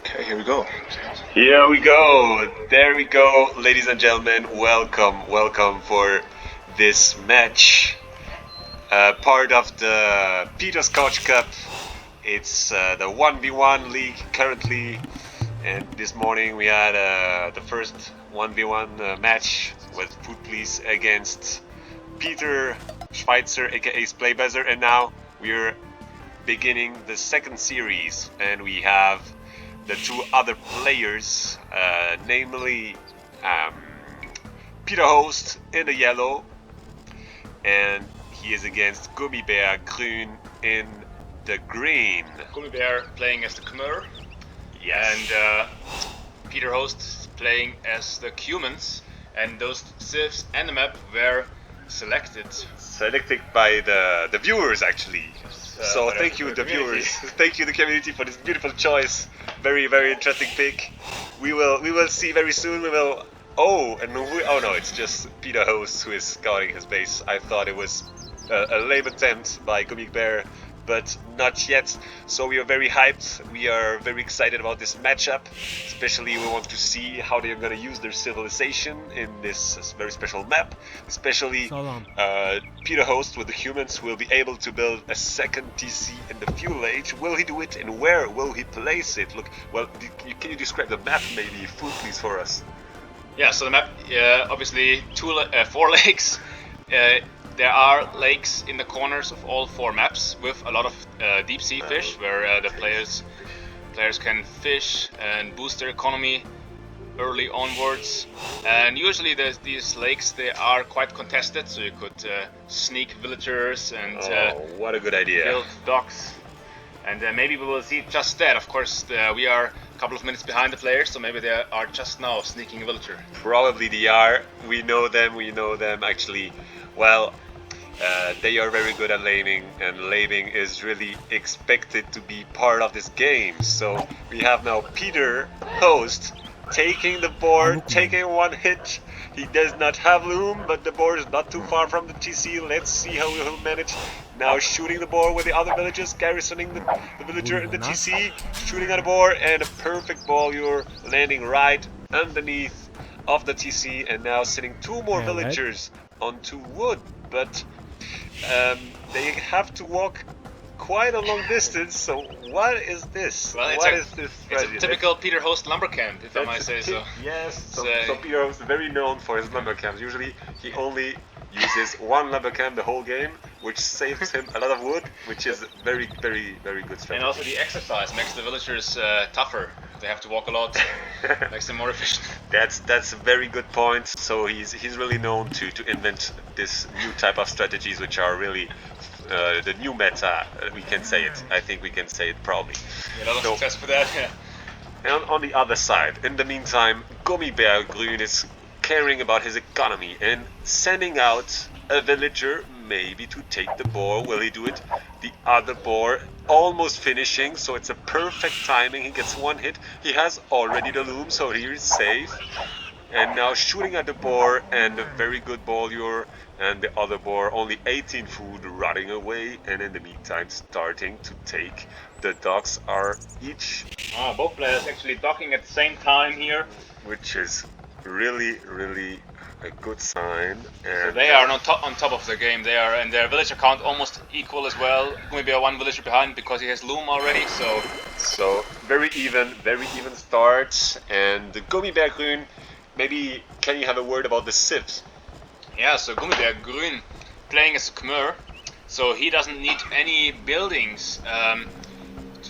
Okay, here we go. Here we go. There we go, ladies and gentlemen. Welcome for this match. Part of the Peter's Couch Cup. It's the 1v1 league currently, and this morning we had the first 1v1 match with Food Police against Peter Schweitzer, aka Playbezer, and now we're beginning the second series, and we have the two other players, namely Peter Host in the yellow, and he is against Gummibaer Grün in the green. Gummibaer playing as the Khmer, Yes. and Peter Host playing as the Cumans, and those civs and the map were selected. Selected by the viewers, actually. So by thank you, the community. viewers. Thank you, the community, for this beautiful choice. Very interesting pick. We will see very soon. We will. Oh no, it's just Peter Host who is scouting his base. I thought it was a lame attempt by Gummibaer, but not yet. So we are very hyped. We are very excited about this matchup. Especially we want to see how they are going to use their civilization in this very special map. Especially Peter Host with the humans will be able to build a second TC in the fuel age. Will he do it, and where will he place it? Look, well, can you describe the map maybe, Food, please, for us? Yeah, so the map, obviously 4 lakes. There are lakes in the corners of all 4 maps with a lot of deep sea fish, where the players can fish and boost their economy early onwards. And usually these lakes, they are quite contested, so you could sneak villagers and what a good idea. build docks. And maybe we will see just that. Of course, we are a couple of minutes behind the players, so maybe they are just now sneaking a villager. Probably they are. We know them actually. Well, they are very good at laming, and laming is really expected to be part of this game. So we have now Peter Host taking the board, taking one hit. He does not have loom, but the board is not too far from the TC. Let's see how he'll manage. Now shooting the board with the other villagers, garrisoning the villager in the TC, shooting at the board, and a perfect ball. You're landing right underneath of the TC, and now sending 2 more villagers onto wood. But they have to walk quite a long distance, so what is this? Well, it's a typical Peter Host lumber camp, if I might say so. Yes, so Peter Host is very known for his lumber camps. Usually he only uses one lumber camp the whole game, which saves him a lot of wood, which is very good strategy. And also the exercise makes the villagers tougher. They have to walk a lot, makes them more efficient. That's a very good point. So he's really known to invent this new type of strategies, which are really the new meta. We can say it. I think we can say it proudly. Yeah, a lot of success for that. Yeah. And on the other side, in the meantime, Gummibaer Grün is caring about his economy and sending out a villager maybe to take the boar. Will he do it? The other boar almost finishing, so it's a perfect timing. He gets 1 hit. He has already the loom, so he is safe. And now shooting at the boar, and a very good ball lure, and the other boar only 18 food running away, and in the meantime starting to take the docks are each. Both players actually docking at the same time here. Which is really a good sign. And So they are on top of the game. They are, and their villager count almost equal as well. Gummibaer 1 villager behind because he has loom already. So very even start. And the Gummibaer Grün, maybe can you have a word about the civs? Yeah, so Gummibaer Grün playing as a Khmer, so he doesn't need any buildings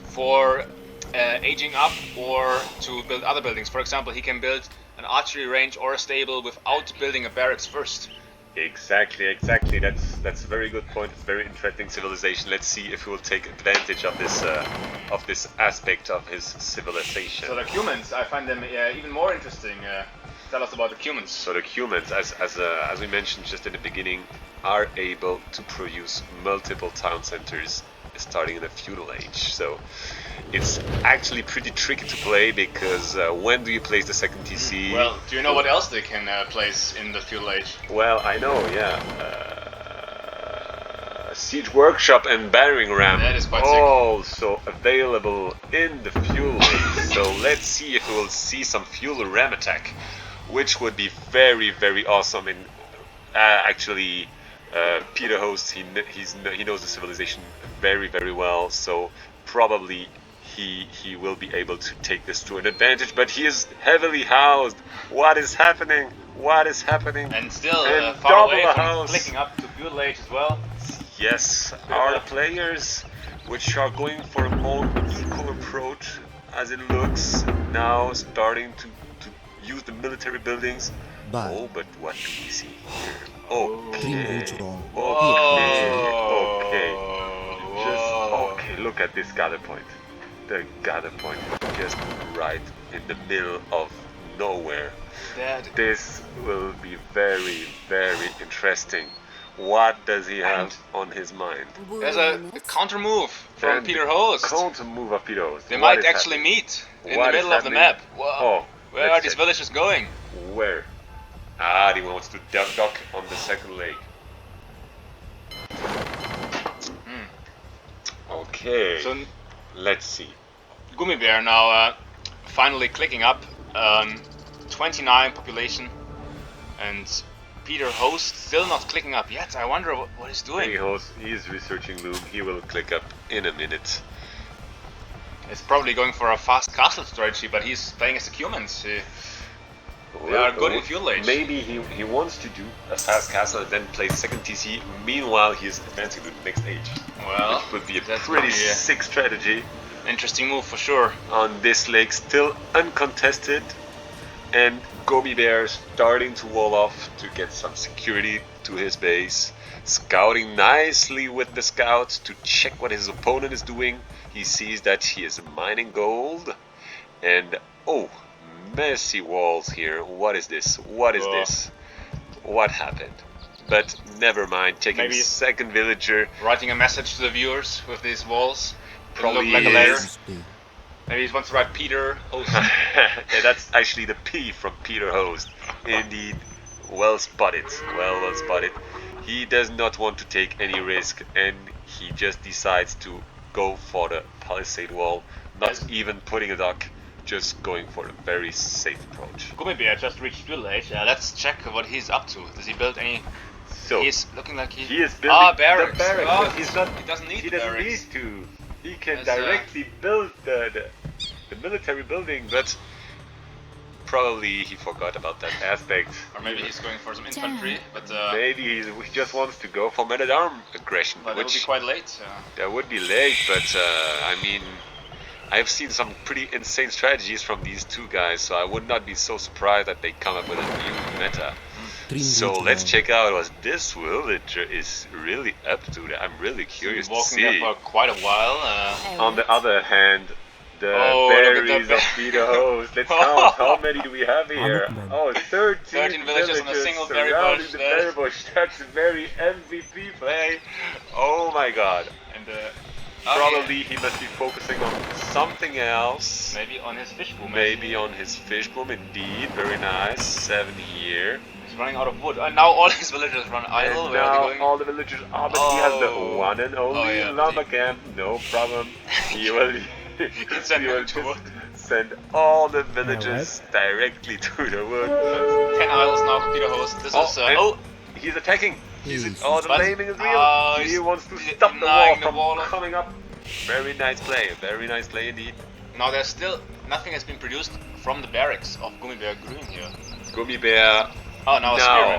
for aging up or to build other buildings. For example, he can build an archery range or a stable without building a barracks first. Exactly. That's a very good point. It's a very interesting civilization. Let's see if he will take advantage of this aspect of his civilization. So the Cumans, I find them even more interesting. Tell us about the Cumans. So the humans, as we mentioned just in the beginning, are able to produce multiple town centers starting in the feudal age. So it's actually pretty tricky to play because when do you place the second TC? Well, do you know what else they can place in the feudal age? Well, I know, yeah. Siege Workshop and Battering Ram. That is quite sick. Also available in the fuel age. So let's see if we will see some fuel ram attack, which would be very, very awesome. And actually, Peter Host, he knows the civilization very, very well. So probably he will be able to take this to an advantage. But he is heavily housed. What is happening? What is happening? And still And far away double from house. clicking up to fuel age as well. Yes, our players, which are going for a more equal approach, as it looks, now starting to use the military buildings. Bye. Oh, but what do we see here? Okay, okay, look at this gather point. The gather point is just right in the middle of nowhere. This will be very, very interesting. What does he have on his mind? There's a counter move from Peter Host. Counter move of Peter Host. They might actually meet in the middle of the map. Whoa. Where are these villagers going? Where? Ah, he wants to dock on the second lake. Okay. So let's see. Gummibaer now finally clicking up. 29 population, and Peter Host still not clicking up yet. I wonder what he's doing. Peter Host, he's researching Loom. He will click up in a minute. It's probably going for a fast castle strategy, but he's playing as a humans. They are good in fuel age. Maybe he wants to do a fast castle and then play second TC. Meanwhile, he is advancing to the next age. Well, which would be a pretty sick strategy. Interesting move for sure. On this lake, still uncontested, and Gummibaer starting to wall off to get some security to his base. Scouting nicely with the scouts to check what his opponent is doing. He sees that he is mining gold, and oh, messy walls here. What is this? What is this? What happened? But never mind. Taking maybe second villager. Writing a message to the viewers with these walls. Probably look like a letter. Maybe he wants to write Peter Host. Yeah, that's actually the P from Peter Host. Indeed, well spotted. Well spotted. He does not want to take any risk, and he just decides to go for the palisade wall, not even putting a dock, just going for a very safe approach. Gummibaer just reached fuel age. Let's check what he's up to. Does he build any? So he's looking like he is building barracks. The barracks. Oh, he's not. He doesn't need He doesn't need to. He can There's directly build the military building, but probably he forgot about that aspect. Or maybe he's going for some infantry, but maybe he just wants to go for man-at-arm aggression, but which would be quite late. That would be late, but I mean, I've seen some pretty insane strategies from these two guys, so I would not be so surprised that they come up with a new meta. So let's check out what this villager is really up to. I'm really curious to see. Walking there for quite a while. On the other hand, the berries of Peter Host. Let's count. How many do we have here? Oh, 13 villagers on a single berry bush. The berry bush. That's very MVP play. Oh my god. And probably he must be focusing on something else. Maybe on his fish boom. Maybe on his fish boom, indeed. Very nice. 7 here. He's running out of wood. And now all his villagers run idle. And now all the villagers are, but he has the one and only lumber camp. No problem. He will. He will just send all the villagers directly to the wood. 10 isles now for Peter Host. This is he's attacking. The laming is real. He wants to stop the wall from coming up. Very nice play. Very nice play indeed. Now there's still nothing has been produced from the barracks of Gummibaer Green here. Gummibaer. Oh, now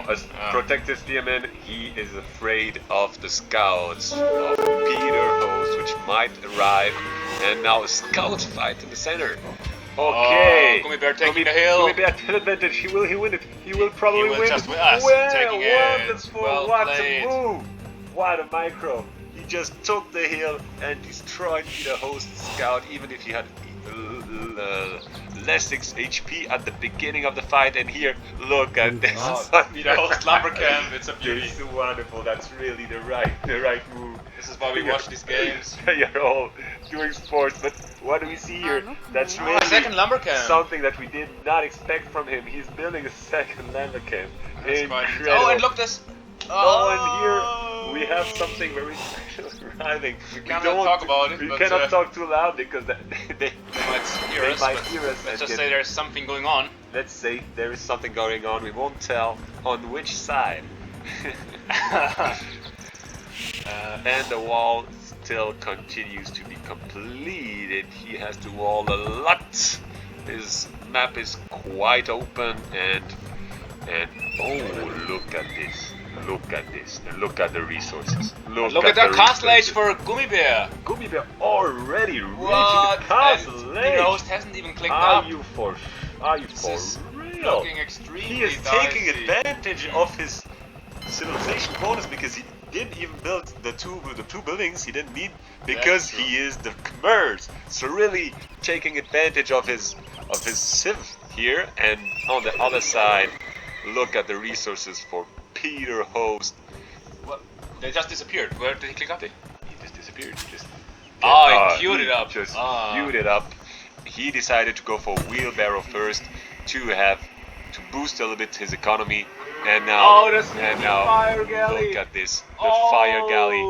a protected spearman. He is afraid of the scouts of Peter Host, which might arrive. And now a scout fight in the center. Okay. Gummibaer taking the hill. Gummibaer at advantage. He will win it. He will probably win. Just with us taking it. What a move. What a micro. He just took the hill and destroyed Peter Host's scout, even if he had less HP at the beginning of the fight. And here, look at this. Peter Host lumber camp. It's a beauty. It's wonderful. That's really the right move. This is why we watch these games. They are all doing sports, but what do we see here? That's really second lumber camp. Something that we did not expect from him. He's building a second lumber camp. Incredible. Oh, and look this. Oh, and here we have something very special. I think we cannot talk about it. We but, cannot talk too loud because they might hear us. Let's just say there's something going on. Let's say there is something going on. We won't tell on which side. And the wall still continues to be completed. He has to wall a lot. His map is quite open and oh, look at this. Look at this. Look at the resources. Look at the castle age for Gummibaer. Gummibaer already reaching the castle age. The host hasn't even clicked up. Are you for real? Looking extremely He is taking advantage of his civilization bonus because he didn't even build the two buildings he didn't need because he is the commerce. So really taking advantage of his civ here. And on the other side, look at the resources for Peter Host. What? They just disappeared. Where did he click up? He just disappeared. He just he queued it up. Just queued it up. He decided to go for wheelbarrow first to boost a little bit his economy. And now, fire galley. Look at this, the fire galley,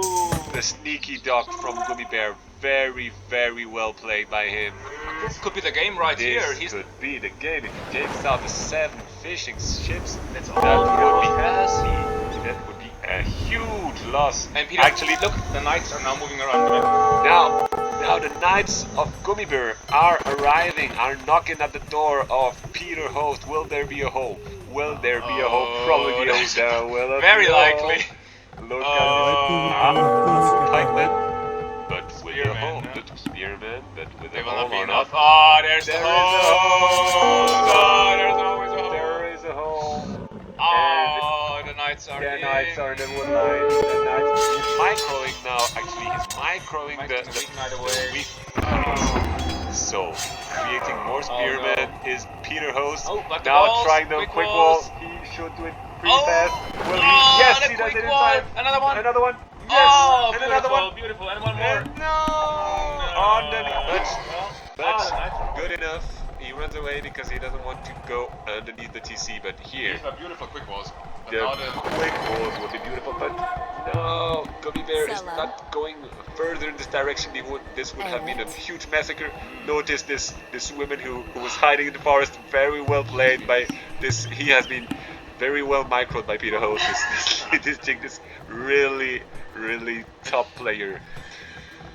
the sneaky dock from Gummibaer. Very, very well played by him. This could be the game right here. This could be the game if he takes out the 7 fishing ships. That would be a huge loss. And Peter, actually, look, the knights are now moving around. Now the knights of Gummibaer are arriving, are knocking at the door of Peter Host. Will there be a hole? Will there be a hole? Probably there will. Very likely. Look at this. Pikeman. But with a hole. Spearman, but with a hole or not. Oh, there's the hole. There's always a hole. There is a hole. Oh, the knights are in. The knights are in the wood line. The knights is microing now. Actually, he's microing the weak knight away. Weak. So, creating more spearmen is Peter Host. Now trying the quick wall. He should do it pretty fast. Will he? Yes, he does it in time. Another one. Another one. Yes, and another one. Beautiful, and one more. And but good enough. He runs away because he doesn't want to go underneath the TC. But here, these are beautiful quick walls. The quick walls would be beautiful, but no, Gummibaer is not going further in this direction. This would have been a huge massacre. Notice this woman who was hiding in the forest. Very well played by this. He has been very well microed by Peter Host. This chick is really top player.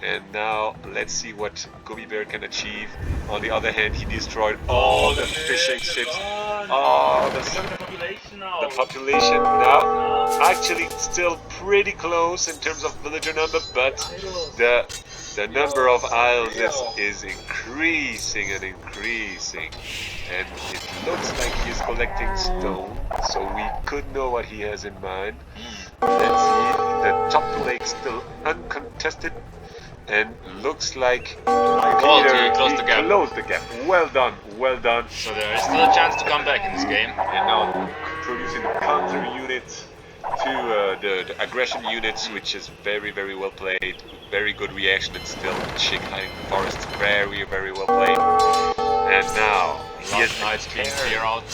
And now let's see what Gummibaer can achieve. On the other hand, he destroyed all the fishing ships. Oh, the population now actually still pretty close in terms of villager number, but the number of isles is increasing and increasing. And it looks like he's collecting stone, so we could know what he has in mind. Let's see, the top lake still uncontested. And looks like Peter closed the gap. Closed the gap. Well done, well done. So there is still a chance to come back in this game. And now producing the counter units to the aggression units, which is very well played. Very good reaction, and still chick hiding in the forest. Very well played. And now he has knights being clear out.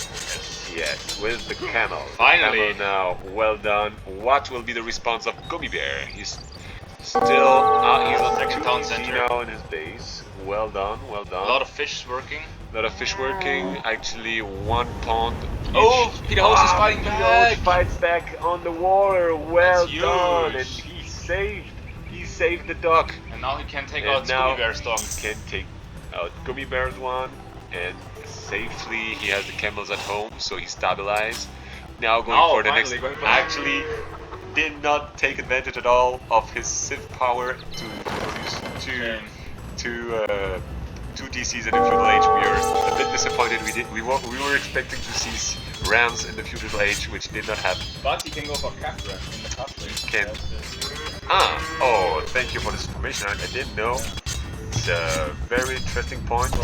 Yes, with the camel. Finally. Camel now, well done. What will be the response of Gummibaer? He's still he's on second town center now in his base. Well done, well done. A lot of fish working. Actually, one pond. Oh, Peter Host is fighting back. Peter Host fights back on the water. Well done, and he saved the dock. And now he can take out Gummibaer's dock. He can take out Gummibaer's one, and safely he has the camels at home, so he stabilized. Now going for the next. Actually, did not take advantage at all of his civ power to produce two DCs in the feudal age. We are a bit disappointed. We were expecting to see rams in the feudal age, which did not happen. But he can go for Capra in the castle. Oh, thank you for this information. I didn't know. It's a very interesting point too.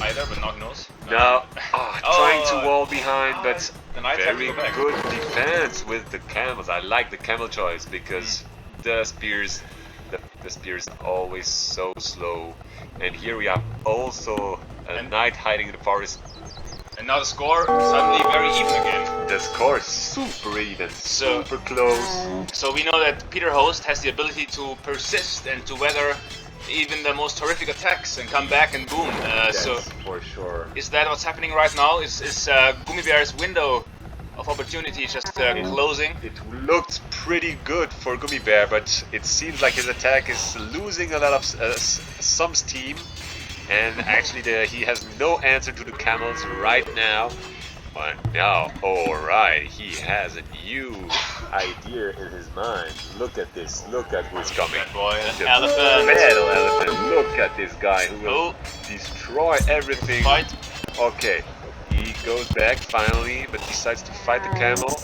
Either, but not knows. Now, trying to wall behind, but very good defense with the camels. I like the camel choice because the spears always so slow. And here we have also a knight hiding in the forest. And now the score suddenly very even again. The score is super even, super close. So we know that Peter Host has the ability to persist and to weather even the most horrific attacks and come back and boom. So for sure. Is that what's happening right now? Is Gummibaer's window of opportunity just closing? It looked pretty good for Gummibaer, but it seems like his attack is losing a lot of some steam, and actually he has no answer to the camels right now. But now, alright, he has a new idea in his mind. Look at this, look at who's coming. That boy, The elephant. metal elephant. Look at this guy who will destroy everything. Fight. Okay, he goes back finally, but decides to fight the camel.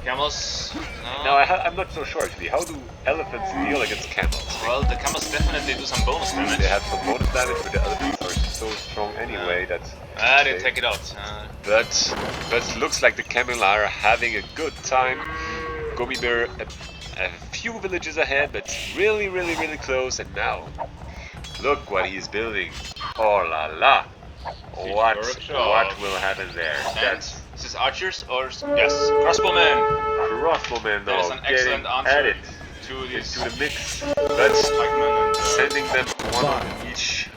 Camels. No. Now, I'm not so sure actually. How do elephants deal against camels? Well, the camels definitely do some bonus damage. They have some bonus damage, but the elephants are so strong anyway that... they take it out. But looks like the camel are having a good time. Gummibaer a few villages ahead, but really close. And now, look what he's building. Oh la la! What will happen there? That's... Is this archers or yes, crossbowmen? Crossbowmen, That is though, an excellent getting answer added to this into the mix. But and, sending them one on each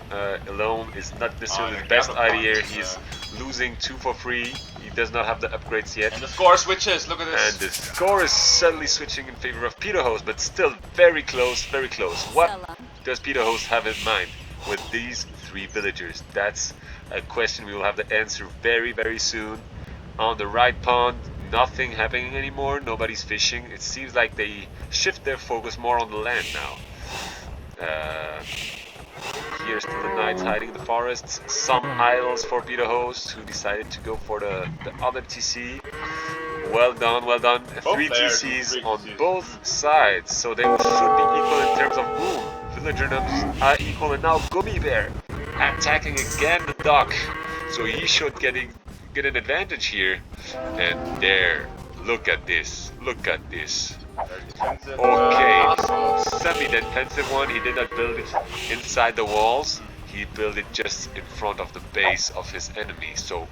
alone is not necessarily the best idea. He's losing 2 for free. He does not have the upgrades yet. And the score switches. Look at this. And the score is suddenly switching in favor of Peter Host, but still very close, very close. What does Peter Host have in mind with these 3 villagers? That's a question we will have the answer very soon. On the right pond, nothing happening anymore. Nobody's fishing. It seems like they shift their focus more on the land now. Here's still the knights hiding in the forests. Some idols for Peter Host, who decided to go for the other TC. Well done, well done. 3 TCs on both sides, so they should be equal in terms of boom. Villager numbers are equal, and now Gummibaer attacking again the dock. So he should get an advantage here. And there, look at this, look at this. Okay, semi-defensive one. He did not build it inside the walls. He built it just in front of the base of his enemy. So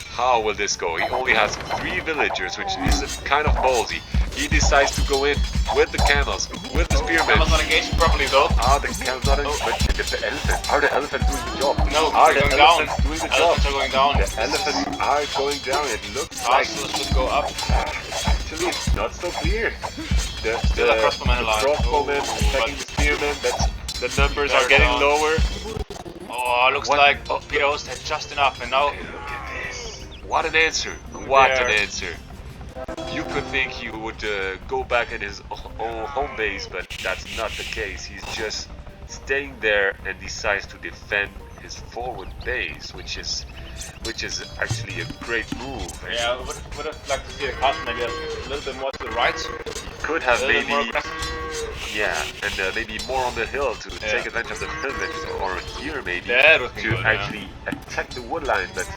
how will this go? He only has 3 villagers, which is kind of ballsy. He decides to go in with the camels, with the spearmen. Camels not engaged properly though. The camels not engaged, but the elephants. Are the elephants doing the job? No, are they're the going down. elephants doing the Elephants job? are going down. The elephants are going down. It looks like should go up. Actually, it's not so clear. The crossbowmen alive. Crossbowmen attacking the spearmen. The numbers are getting lower. Oh, looks like Peter Host had just enough, and now. Hey, look at this. What an answer! What an answer! You could think he would go back at his own home base, but that's not the case. He's just staying there and decides to defend his forward base, which is actually a great move. Yeah, I would have liked to see the castle maybe a little bit more to the right. Could have maybe, yeah, and maybe more on the hill to take advantage of the village, or here maybe to actually attack the woodline. But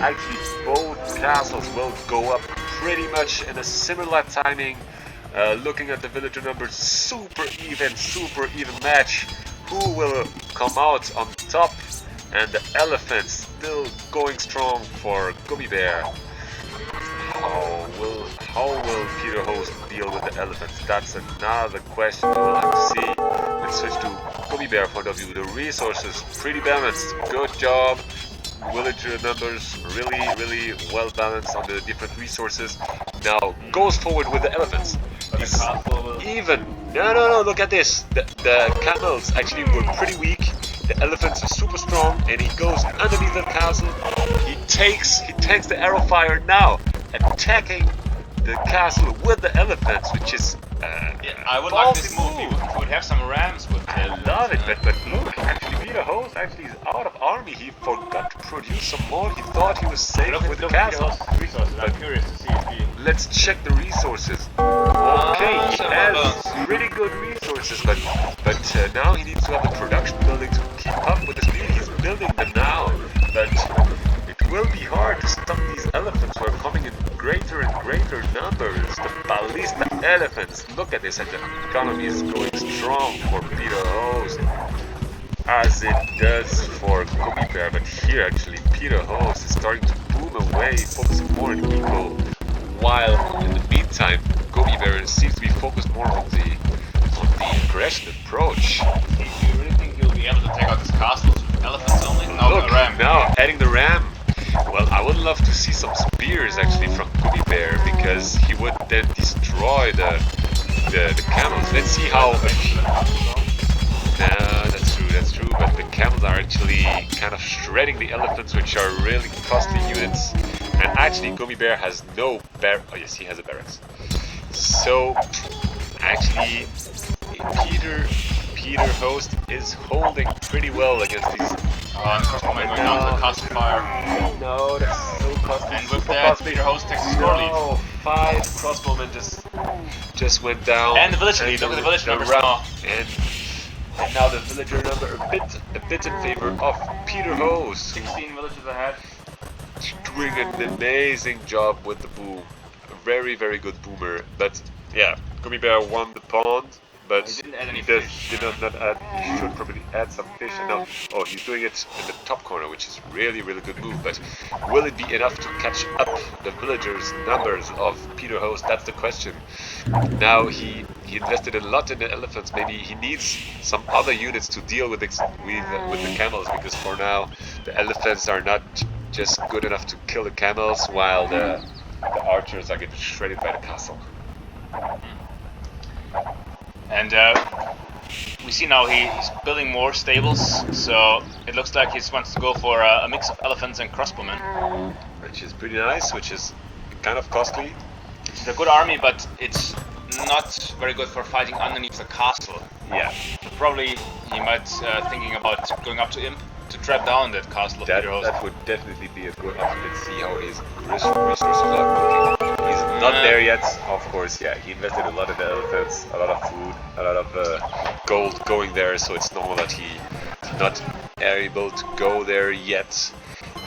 actually, both castles will go up pretty much in a similar timing. Looking at the villager numbers, super even match. Who will come out on top? And the elephants still going strong for Gummibaer. How will Peter Host deal with the elephants? That's another question we will have to see. Let's switch to Gummibaer point of view. The resources pretty balanced. Good job. Villager numbers really well balanced on the different resources. Now goes forward with the elephants. He's even. No, look at this. The camels actually were pretty weak. The elephants are super strong, and he goes underneath the castle. He tanks the arrow fire now, attacking the castle with the elephants, which is I would like this move. He would have some rams with him. I love it, but look, actually Peter Host actually is out of army. He forgot to produce some more. He thought he was safe with the castle. I'm curious to see if he... Let's check the resources. Okay, he has pretty good resources, but now he needs to have the production building to keep up with the speed he's building them now. But it will be hard to stop these elephants who are coming in greater and greater numbers. The ballista elephants. Look at this, and the economy is going strong for Peter Host. as it does for Gummibaer, but here actually Peter Host is starting to boom away, focusing more on eco, while in the meantime Gummibaer seems to be focused more on the aggression approach. Do you really think he'll be able to take out this castle with elephants only? No, Look, a ram. now adding the ram. Well, I would love to see some spears actually from Gummibaer, because he would then destroy the camels. Let's see how. No, that's true. But the camels are actually kind of shredding the elephants, which are really costly units. And actually, Gummibaer has no oh yes, he has a barracks. So actually, Peter Host is holding pretty well against these. Crossbowmen going down to the castle fire. No, that's so costly. And with that, Peter Host takes the score lead. No, 5 crossbowmen just went down. And the village lead. Look at the village numbers now. And now the villager number a bit in favor of Peter Host. 16 villages ahead. Doing an amazing job with the boom. A very, very good boomer. But yeah, Gummibaer won the pond. But he didn't add any did fish. not add. He should probably add some fish. And now, oh, he's doing it in the top corner, which is really, really good move. But will it be enough to catch up the villagers' numbers of Peter Host? That's the question. Now he invested a lot in the elephants. Maybe he needs some other units to deal with the camels, because for now the elephants are not just good enough to kill the camels, while the archers are getting shredded by the castle. And we see now he's building more stables, so it looks like he wants to go for a mix of elephants and crossbowmen. Which is pretty nice, which is kind of costly. It's a good army, but it's not very good for fighting underneath the castle. Yeah. Probably he might thinking about going up to Imp to trap down that castle of Peter Host. That would definitely be a good option. Let's see how his resources are looking. He's not there yet, of course. Yeah, he invested a lot in the elephants, a lot of food, a lot of gold going there, so it's normal that he's not able to go there yet.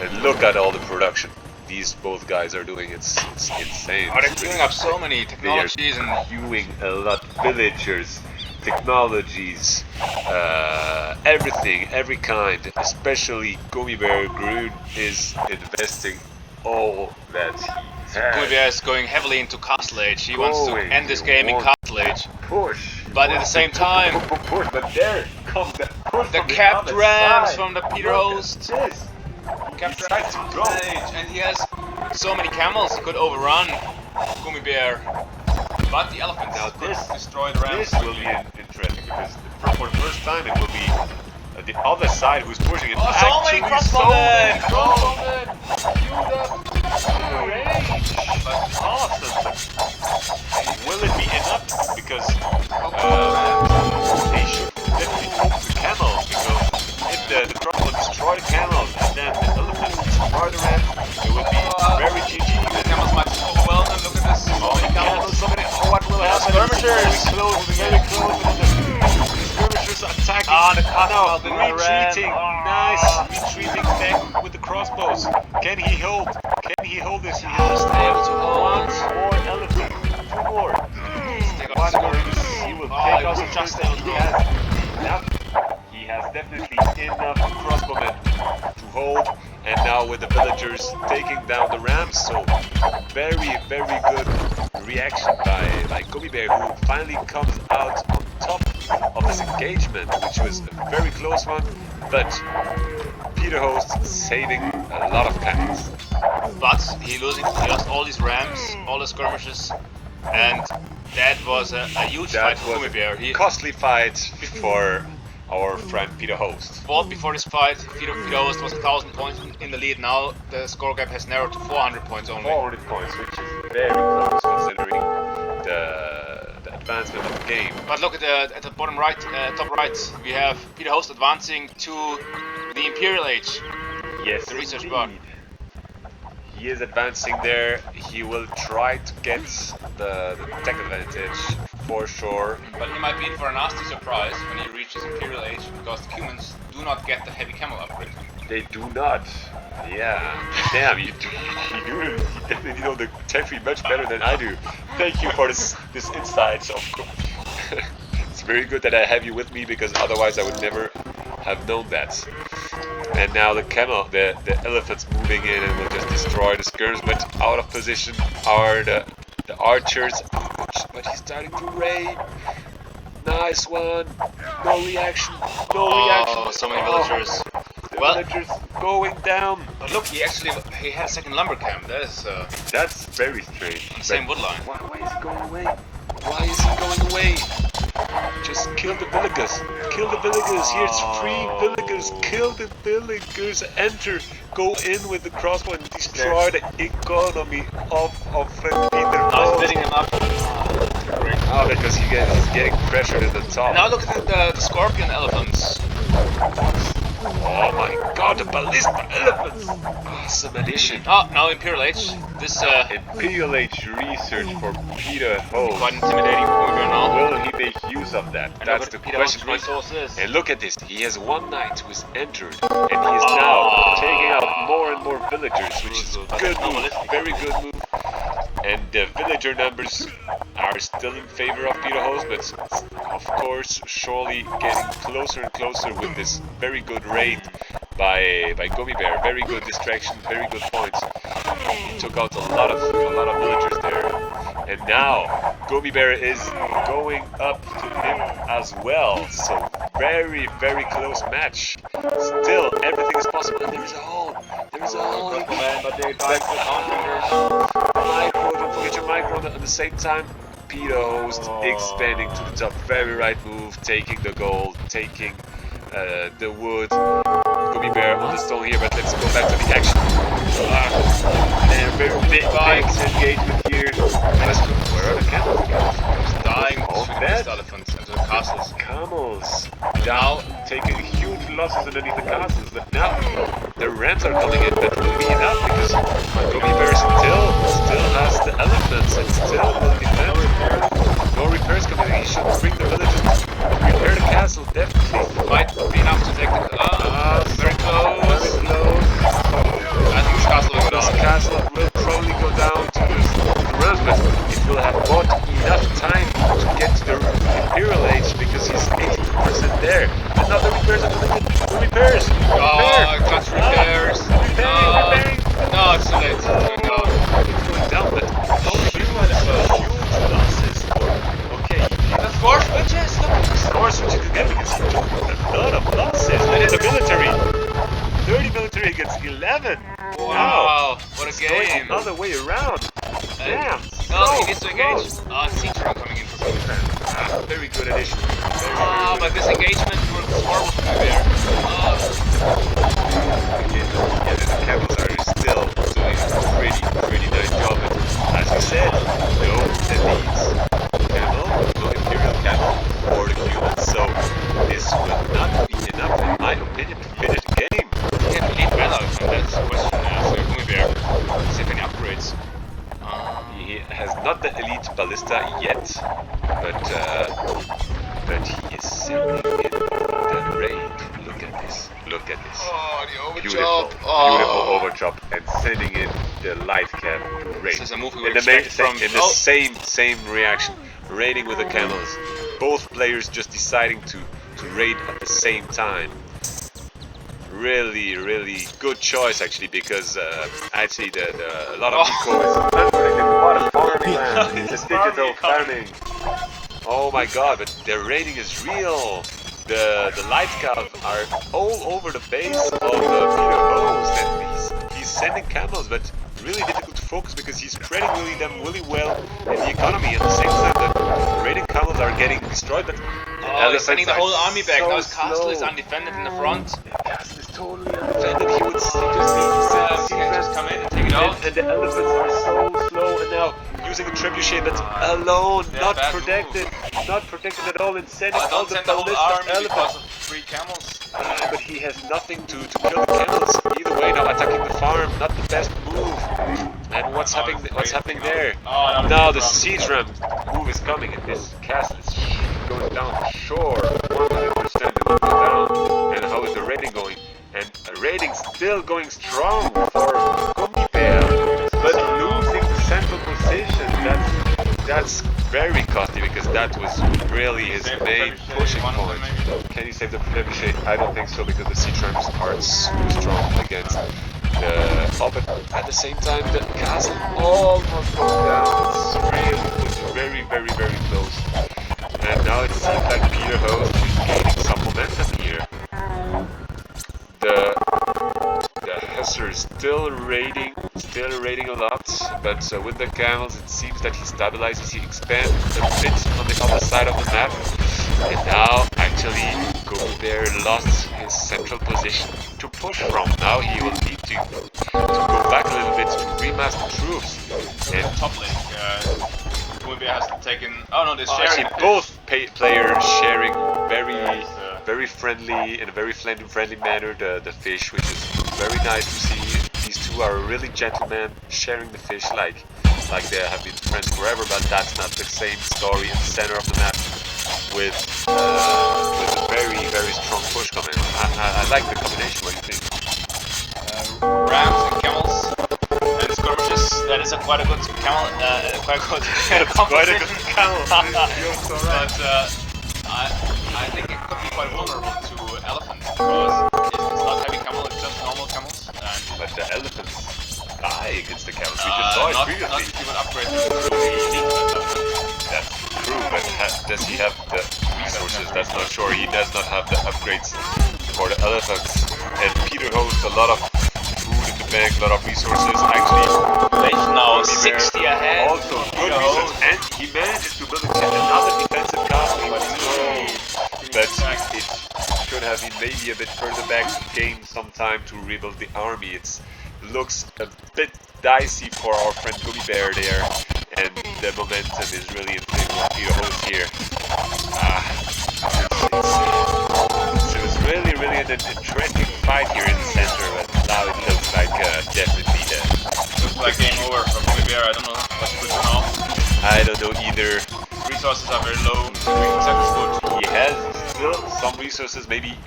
And look at all the production these both guys are doing. It's insane. Oh, they're queuing up so many technologies and queuing a lot. Villagers, technologies, everything, every kind. Especially Gummibaer Grün is investing all that he has. Gummibaer is going heavily into Castle Age. He wants to end this game in Castle Age. Push. But at the same time, push. But there comes the push the from capped the rams side. from the Peter Host. Capped rams to go. And he has so many camels he could overrun Gummibaer. But the elephants now could this destroy the rams. This will be interesting, because for the first time it will be the other side who's pushing it. Oh, so many crossbowmen! Queued up in range. Awesome. Will it be enough? Because they should definitely focus the camels, because if the crossbow destroy the camels and then the elephants destroy the rams, it will be very GG. The camels might be overwhelmed. Look at this. So many camels. What will happen? Skirmishers! Very close. Skirmishers attacking. The castle retreating. Nice. Retreating back with the crossbows. Can he hold? Can he hold this? He has to able to hold. One more elephant. Two more. One more. He will take out the just he has enough. He has definitely enough crossbowmen to hold. And now with the villagers taking down the rams, so very, very good reaction by Gummibaer, who finally comes out on top of this engagement, which was a very close one, but Peter Host saving a lot of cannons. But he lost all these rams, all the skirmishes, and that was a huge fight for Gummibaer. Costly fight for our friend Peter Host. Fought before this fight, Peter Host was 1,000 points in the lead. Now the score gap has narrowed to 400 points only. 400 points, which is very close considering the advancement of the game. But look at the bottom right, top right, we have Peter Host advancing to the Imperial Age. Yes, the research bar. He is advancing there. He will try to get the tech advantage for sure. But he might be in for a nasty surprise when he reaches Imperial Age, because the humans do not get the heavy camel upgrade. They do not. Yeah. Damn, you definitely know the tech tree much better than I do. Thank you for this insight. Of course. It's very good that I have you with me, because otherwise I would never have known that. And now the elephant's moving in and will just destroy the skirms, but out of position are the archers. Ouch, but he's starting to raid. Nice one. No reaction. No reaction. So many villagers. The Well, villagers going down. but look, he had a second lumber camp. That's very strange. On the same wood line. Why is he going away? Why is he going away? Just kill the villagers. Kill the villagers. Here's 3 villagers. Kill the villagers. Enter. Go in with the crossbow and destroy the economy of Peter. Now he's bidding him up. Oh, because he's getting pressured at the top. Now look at the scorpion elephants. Oh my god, the ballista elephants! Awesome addition. Oh, now Imperial Age. This Imperial Age research for Peter Ho. quite intimidating for Gummibaer now. Will he make use of that? That's the Peter Ho's question. resource is. And look at this, he has 1 knight who is entered, and he is now taking out more and more villagers, which is a good move, very good move. And the villager numbers are still in favor of Peter Ho's, but of course, surely getting closer and closer with this very good raid by Gummibaer. Very good distraction, very good points. He took out a lot of villagers there. And now Gummibaer is going up to him as well. So very, very close match. Still, everything is possible. And there is a hole. There is a hole. But they died for counters. Micro, don't forget your micro. At the same time, Peter Host expanding to the top. Very right move, taking the gold, taking the wood. Gummibaer on the stone here, but let's go back to the action. And very big engagement here. Where are the camels? Dying Oh, to that. the elephants and to the castles. Camels now taking huge losses underneath the castles, but now the rams are coming in. That will be enough because Gummibaer still has the elephants and still will defend. No repairs coming in. He should bring the villagers to repair the castle. Definitely Might be enough to take the. Very close. Very close. I think this castle will go This down. castle will probably go down to the rams, but it will have bought enough time to get to the Imperial Age because he's 82% there. And now the repairs are coming in. The repairs! Clutch repairs. Repairing! No, it's too late. It's going down. It's going down, but huge losses. Okay, Of course, bitches. Look at this. of course what you could get because he took a lot of losses. And in the military, 30 military against 11. Wow, what a It's going game. the other way around. Damn. Oh, he needs to engage. Siege run coming in for Gummibaer. Very good addition. Very But this engagement for the score with Gummibaer. Yeah, the camels are still doing a pretty nice job. But as we said, no elites camel, no imperial camel, or the humans. So this will not be enough, in my opinion, to finish the game. Yeah, we need Bella. That's the question for Gummibaer. See if any upgrades. He has not the elite ballista yet, but he is sending in the raid. Look at this. Look at this. Oh, the Beautiful, beautiful overchop and sending in the light cam raid. This is a move we In were the, main, expecting from. in the same reaction, raiding with the camels. Both players just deciding to raid at the same time. Really good choice actually, because actually a lot of eco is farming. It's digital farming. Oh my god, but the raiding is real. The light calves are all over the base of the Peter Host, and he's sending camels, but really difficult to focus because he's spreading them really well in the economy. At the same time, the raiding camels are getting destroyed, but He's sending the whole army back. So Now his castle slow. is undefended in the front. The castle is totally undefended. He just needs to Can just come in and take it out. and the elephants are so slow, and now using a trebuchet, but alone, Yeah, not bad protected, not protected at all, and sending all Don't the send the whole ballista army elephants. because of 3 camels. But he has nothing to kill the camels. Either way, now attacking the farm, not the best move. And what's happening? What's happening there? Now the siege ram move is coming, and this castle is going down for sure. 100% it will go down. And how is the raiding going? And the raiding still going strong for Gummibaer, but losing the central position. That's very costly because because that was really his main pushing point. Can he save the trebuchet? I don't think so, because the sea trams are super strong against the... Oh, but at the same time, the castle almost goes down. It's really very, very close. And now it seems like Peter Host is gaining some momentum here. The Hussars still raiding a lot, but with the camels it seems that he stabilizes, he expands a bit on the other side of the map, and now actually Gummibaer lost his central position to push from. Now he will need to go back a little bit to remass the troops. And top lane, Gummibaer has taken... Oh no, they're sharing. Actually, both players sharing very friendly, in a very friendly manner, the fish, which is very nice to see. These two are really gentlemen, sharing the fish like they have been friends forever, but that's not the same story in the center of the map with a very, very strong push coming. I like the combination. What do you think? Rams and camels and skirmishes. That is quite a good camel. Quite a good camel. You're so right. But I think it could be quite vulnerable to elephants, because it's not heavy camel, it's just normal camels. But the elephants die against the camels. We just saw it previously. Not if you would upgrade them to elite. That's true, but does he have the resources? That's not sure. He does not have the upgrades for the elephants. And Peter hosts a lot of food in the bank, a lot of resources. Actually, now 60 ahead. Also good resources, and he manages to build another defensive castle. But it should have been maybe a bit further back, gain some time to rebuild the army. It looks a bit dicey for our friend Gummibaer there, and the momentum is really in favor of Peter Host here. It was really an interesting fight here in the center, but now it looks like definitely looks like game over for Gummibaer. I don't know what's good now. I don't know either. Resources are very low. He has still some resources. Maybe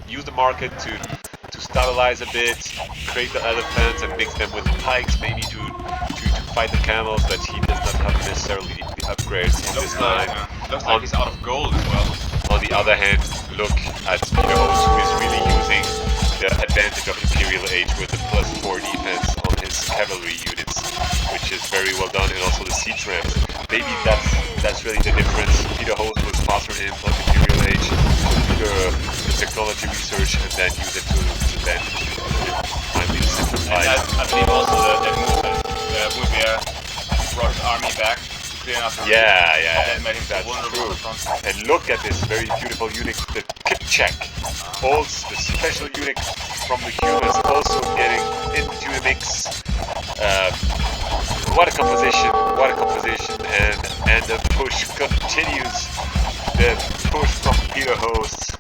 use the market to stabilize a bit, create the elephants and mix them with pikes, maybe to fight the camels. But he does not have necessarily the upgrades in this line. Looks like he's out of gold as well. On the other hand, look at Peter Host, who is really using the advantage of Imperial Age with the +4 defense on his cavalry units, which is very well done, and also the siege rams. Maybe that's really the difference. Peter Host was faster in Imperial Age, the technology research, and then use it to advantage. I believe also that move that Gummibaer brought his army back. Yeah, that's true. And look at this very beautiful unit, the Kipchak. Also, the special unit from the humans also getting into the mix. What a composition, and the push continues. The push from Peter Host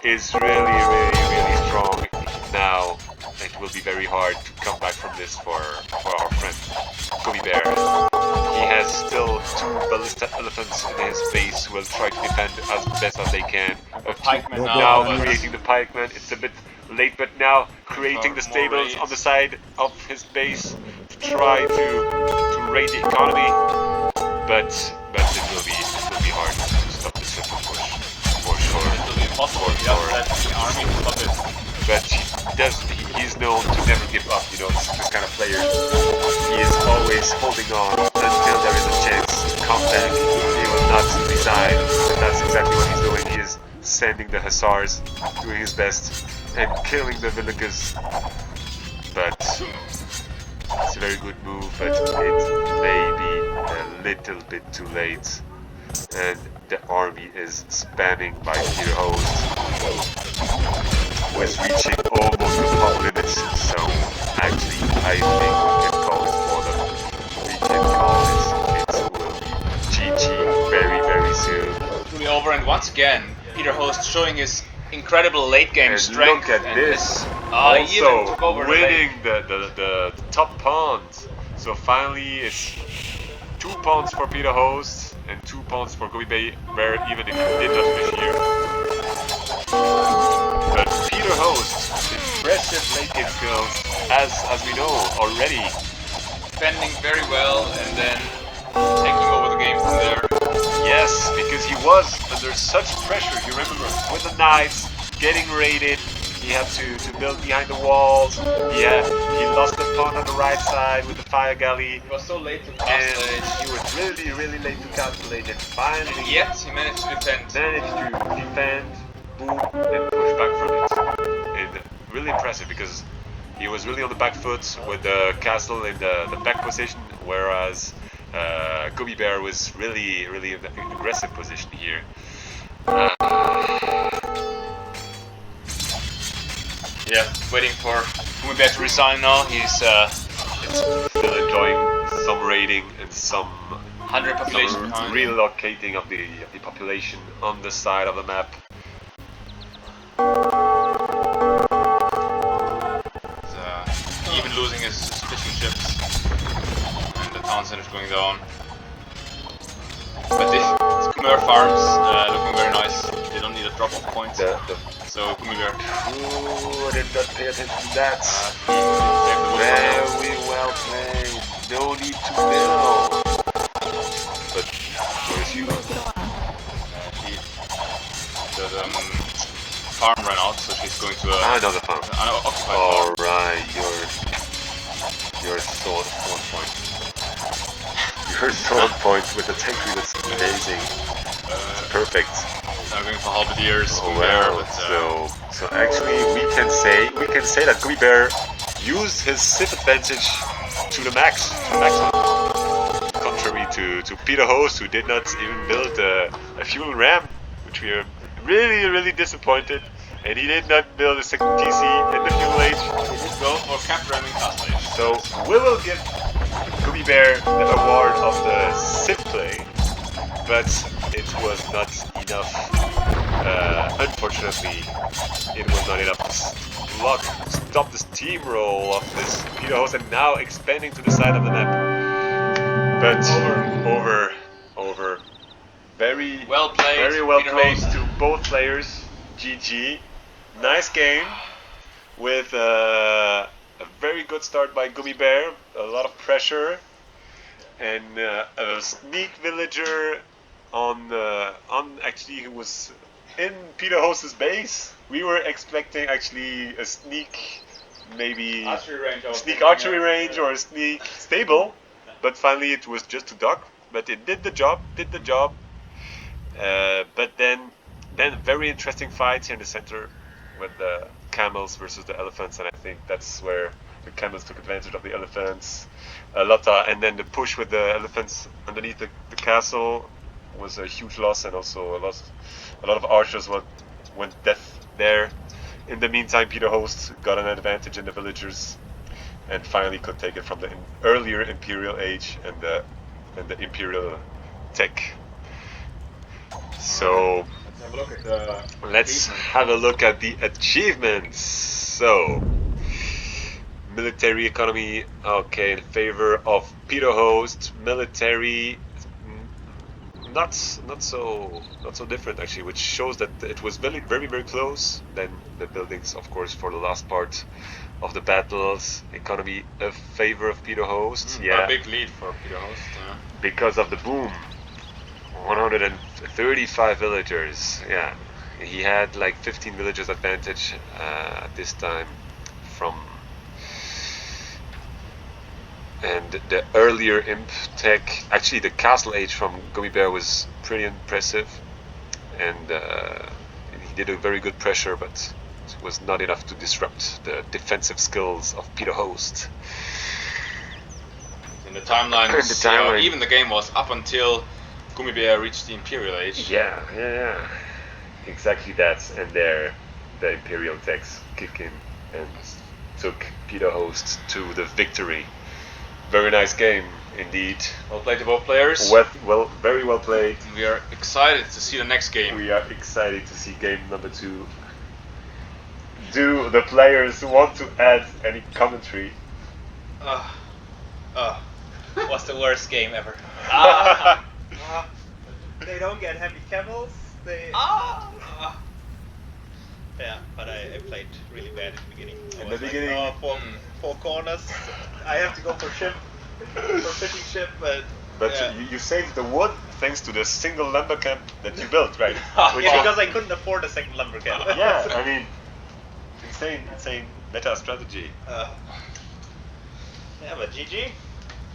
is really strong. Now it will be very hard to come back from this for our friend Gummibaer. He has still 2 ballista elephants in his base who will try to defend as best as they can. Pikemen now creating the pikemen. It's a bit late, but now creating the stables on the side of his base to try to raid the economy. But it will be hard to stop this simple push for sure. It will be impossible. The army to stop it. But he's known to never give up, you know, this kind of player. He is always holding on until there is a chance to come back. He will not resign, and that's exactly what he's doing. He is sending the Hussars, doing his best, and killing the villagers. But it's a very good move, but it may be a little bit too late. And the army is spamming by Peter Host, who is reaching almost the top limits. So actually, I think we can call it for them. We can call it. It will be GG very soon. It will be over, and once again, Peter Host showing his incredible late game strength. Look at this! Also winning the top pawns. So finally, it's 2 pawns for Peter Host and 2 pawns for Gummibaer, even if he did not finish here. But Peter Host, impressive late game skills, as we know already. Defending very well and then taking over the game from there. Yes, because he was under such pressure. You remember, with the knights getting raided, he had to build behind the walls. He lost the pawn on the right side with the fire galley. He was so late to And calculate. he was really, really late to calculate, and finally And yet he managed to defend. boom, and push back from it. And really impressive because he was really on the back foot with the castle in the back position, whereas Gummibaer was really, really in the aggressive position here. Yeah, waiting for Gummibaer to resign now. He's Still enjoying some raiding and some 100 population behind. relocating of the population on the side of the map. He's even losing his fishing ships, and the town center is going down. But these Gummibaer farms looking very nice. They don't need a drop-off point. So Gummibaer. Ooh, I did not pay attention to that. He Very well played. No need to build. But where is he going? The farm ran out, so she's going to Another farm. occupied farm. Alright, you're so on point. You're so on point with the tank tree. That's amazing. It's perfect. I'm going for halberdiers. Well, so actually we can say that Gummibaer used his Sith advantage to the maximum. Contrary to Peter Host, who did not even build a fuel ram, which we are really, really disappointed. And he did not build a second PC in the fuel age. He did go for cap ramming castle age. So we will give Gummibaer the award of the Sith play, but it was not enough. Unfortunately, it was not enough to stop the steamroll of this Peter Host, and now expanding to the side of the map. But over. Very well played. Very well Peter played Host. to both players. GG. Nice game with a very good start by Gummibaer. A lot of pressure and a sneak villager on actually who was in Peter Host's base. We were expecting actually a sneak, maybe sneak archery range or a sneak stable, but finally it was just to dock. But it did the job. But then very interesting fights here in the center with the camels versus the elephants, and I think that's where the camels took advantage of the elephants. And then the push with the elephants underneath the castle was a huge loss, and also a lot of archers went death there. In the meantime, Peter Host got an advantage in the villagers, and finally could take it from the earlier Imperial age and the Imperial tech. So let's have a look at the achievements. So military economy, okay, in favor of Peter Host. Military, not so different actually, which shows that it was very, very, very close. Then the buildings, of course, for the last part of the battles. Economy in favor of Peter Host. A big lead for Peter Host. Because of the boom. 135 villagers. Yeah, he had like 15 villagers advantage this time from. And the earlier imp tech, actually the castle age from Gummibaer was pretty impressive, and he did a very good pressure, but it was not enough to disrupt the defensive skills of Peter Host. In the timeline, even the game was up until Gummibaer reached the Imperial age. Yeah. Exactly that, and there the Imperial techs kick in and took Peter Host to the victory. Very nice game indeed. Well played to both players. Very well played. We are excited to see the next game. We are excited to see game number 2. Do the players want to add any commentary? Was the worst game ever. They don't get heavy camels. Yeah, but I played really bad at the beginning. In the beginning, four corners. I have to go for fishing ship, but but Yeah. you saved the wood thanks to the single lumber camp that you built, right? Which Yeah, was- because I couldn't afford a second lumber camp. yeah, I mean, insane meta strategy. Yeah, but GG.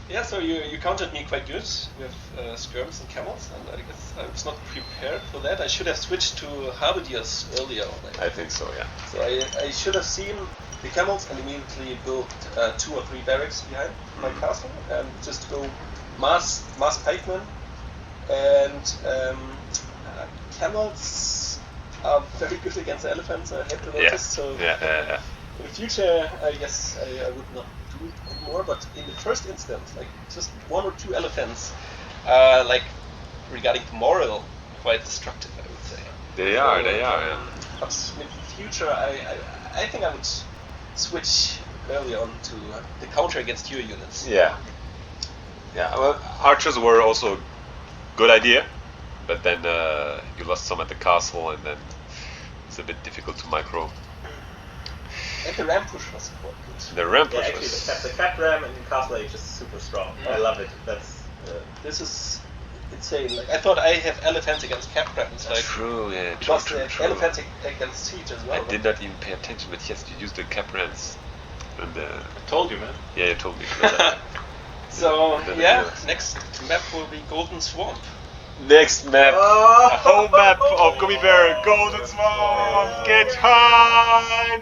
Yeah, so you countered me quite good with skirms and camels, and I guess I was not prepared for that. I should have switched to halberdiers earlier. I think so, yeah. So I should have seen the camels and immediately built 2 or 3 barracks behind my castle and just go mass pikemen. And camels are very good against elephants, I have to notice. So in the future, I guess I would not do it anymore. But in the first instance, like just 1 or 2 elephants, like regarding the moral, quite destructive, I would say. They are, yeah. But in the future, I think I would switch early on to the counter against your units. Yeah. Well, archers were also a good idea, but then you lost some at the castle, and then it's a bit difficult to micro. And the ram push was quite good. The ramp Yeah, push actually, was. the cat ram in Castle Age is super strong. I love it. That's This is insane. Like I thought I have elephants against cap rams, like True, yeah, plus true. elephants against siege as well. I did not even pay attention, but yes, you used the caprans. And I told you, man. yeah, you told me. So Then yeah, it next map will be Golden Swamp. Next map, Oh! home map of Gummibaer, Golden Swamp. Get high.